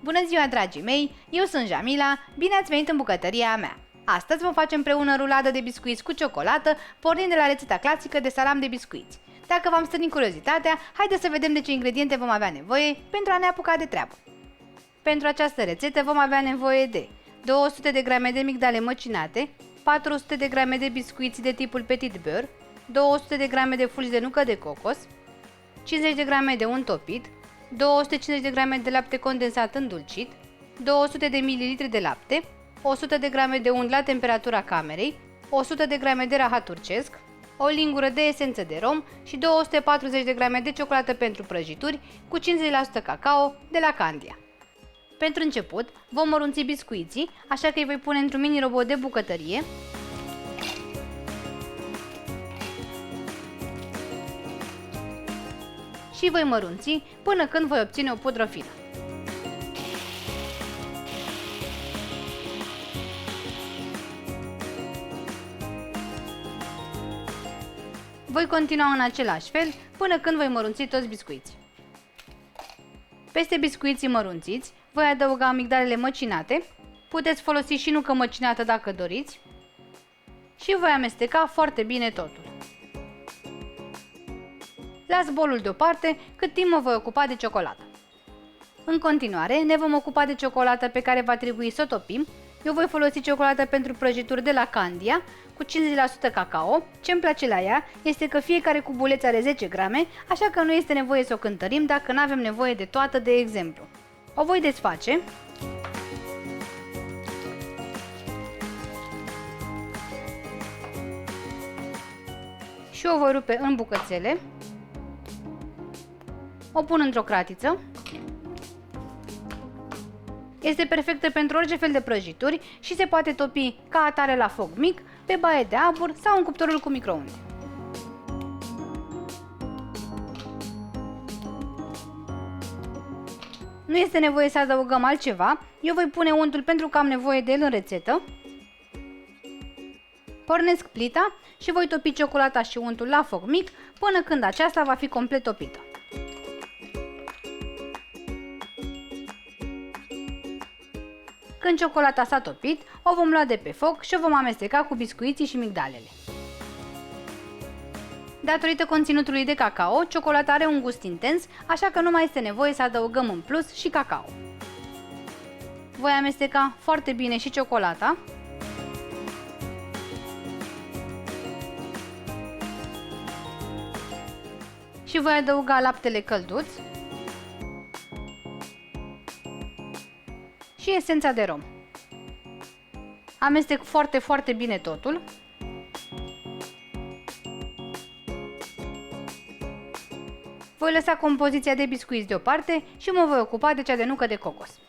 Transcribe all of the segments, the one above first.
Bună ziua, dragii mei! Eu sunt Jamila, bine ați venit în bucătăria mea! Astăzi vom face împreună ruladă de biscuiți cu ciocolată, pornind de la rețeta clasică de salam de biscuiți. Dacă v-am stârnit curiozitatea, haideți să vedem de ce ingrediente vom avea nevoie pentru a ne apuca de treabă. Pentru această rețetă vom avea nevoie de 200 de grame de migdale măcinate, 400 de grame de biscuiți de tipul petit beurre, 200 de grame de fulgi de nucă de cocos, 50 de grame de unt topit, 250 de grame de lapte condensat îndulcit, 200 de ml de lapte, 100 de grame de unt la temperatura camerei, 100 de grame de rahat turcesc, o lingură de esență de rom și 240 de grame de ciocolată pentru prăjituri cu 50% cacao de la Candia. Pentru început, vom mărunți biscuiții, așa că îi voi pune într-un mini robot de bucătărie. Și voi mărunți până când voi obține o pudră fină. Voi continua în același fel până când voi mărunți toți biscuiții. Peste biscuiții mărunțiți voi adăuga amigdalele măcinate, puteți folosi și nucă măcinată dacă doriți, și voi amesteca foarte bine totul. Las bolul deoparte cât timp mă voi ocupa de ciocolată. În continuare ne vom ocupa de ciocolată pe care va trebui să o topim. Eu voi folosi ciocolată pentru prăjituri de la Candia cu 50% cacao. Ce îmi place la ea este că fiecare cubuleț are 10 grame, așa că nu este nevoie să o cântărim dacă nu avem nevoie de toată, de exemplu. O voi desface. Și o voi rupe în bucățele. O pun într-o cratiță. Este perfectă pentru orice fel de prăjituri și se poate topi ca atare la foc mic, pe baie de abur sau în cuptorul cu microunde. Nu este nevoie să adăugăm altceva, eu voi pune untul pentru că am nevoie de el în rețetă. Pornesc plita și voi topi ciocolata și untul la foc mic până când aceasta va fi complet topită. Când ciocolata s-a topit, o vom lua de pe foc și o vom amesteca cu biscuiții și migdalele. Datorită conținutului de cacao, ciocolata are un gust intens, așa că nu mai este nevoie să adăugăm în plus și cacao. Voi amesteca foarte bine și ciocolata. Și voi adăuga laptele călduț și esența de rom. Amestec foarte bine totul. Voi lăsa compoziția de biscuiți deoparte și mă voi ocupa de cea de nucă de cocos.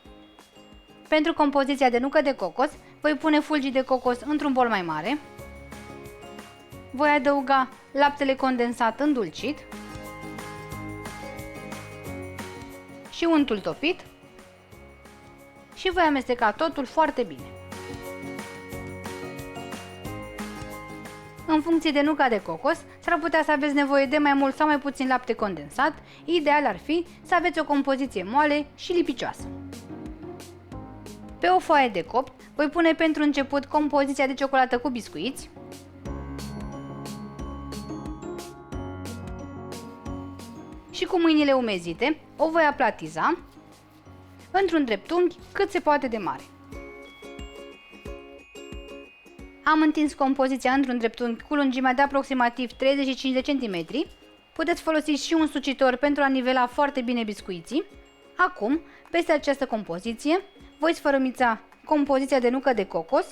Pentru compoziția de nucă de cocos, voi pune fulgii de cocos într-un bol mai mare. Voi adăuga laptele condensat îndulcit și untul topit și voi amesteca totul foarte bine. În funcție de nuca de cocos, s-ar putea să aveți nevoie de mai mult sau mai puțin lapte condensat. Ideal ar fi să aveți o compoziție moale și lipicioasă. Pe o foaie de copt voi pune pentru început compoziția de ciocolată cu biscuiți. Și cu mâinile umezite o voi aplatiza într-un dreptunghi cât se poate de mare. Am întins compoziția într-un dreptunghi cu lungimea de aproximativ 35 de cm. Puteți folosi și un sucitor pentru a nivela foarte bine biscuiții. Acum, peste această compoziție, voi sfărâmița compoziția de nucă de cocos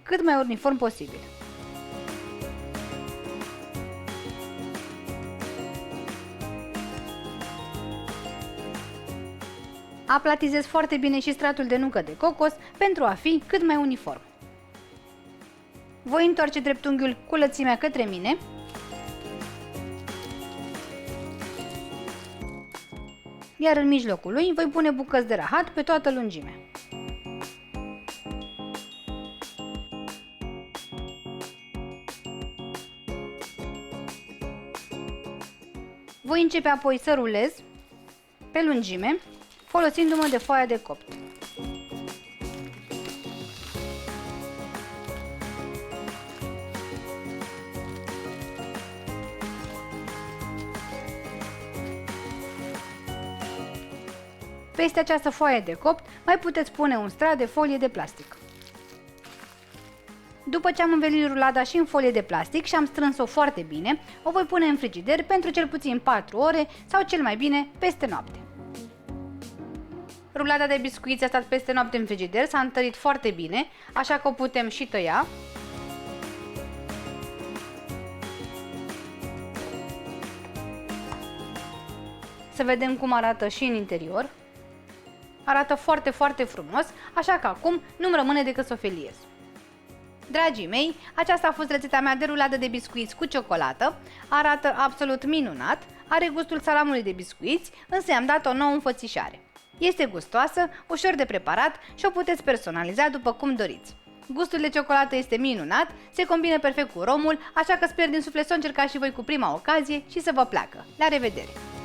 cât mai uniform posibil. Aplatizez foarte bine și stratul de nucă de cocos pentru a fi cât mai uniform. Voi întoarce dreptunghiul cu lățimea către mine. Iar în mijlocul lui voi pune bucăți de rahat pe toată lungimea. Voi începe apoi să rulez pe lungime folosindu-mă de foaia de copt. Peste această foaie de copt mai puteți pune un strat de folie de plastic. După ce am învelit rulada și în folie de plastic și am strâns-o foarte bine, o voi pune în frigider pentru cel puțin 4 ore sau cel mai bine peste noapte. Rulada de biscuiți a stat peste noapte în frigider, s-a întărit foarte bine, așa că o putem și tăia. Să vedem cum arată și în interior. Arată foarte, foarte frumos, așa că acum nu-mi rămâne decât să o feliez. Dragii mei, aceasta a fost rețeta mea de ruladă de biscuiți cu ciocolată. Arată absolut minunat, are gustul salamului de biscuiți, însă i-am dat o nouă înfățișare. Este gustoasă, ușor de preparat și o puteți personaliza după cum doriți. Gustul de ciocolată este minunat, se combină perfect cu romul, așa că sper din suflet să o încercați și voi cu prima ocazie și să vă placă. La revedere!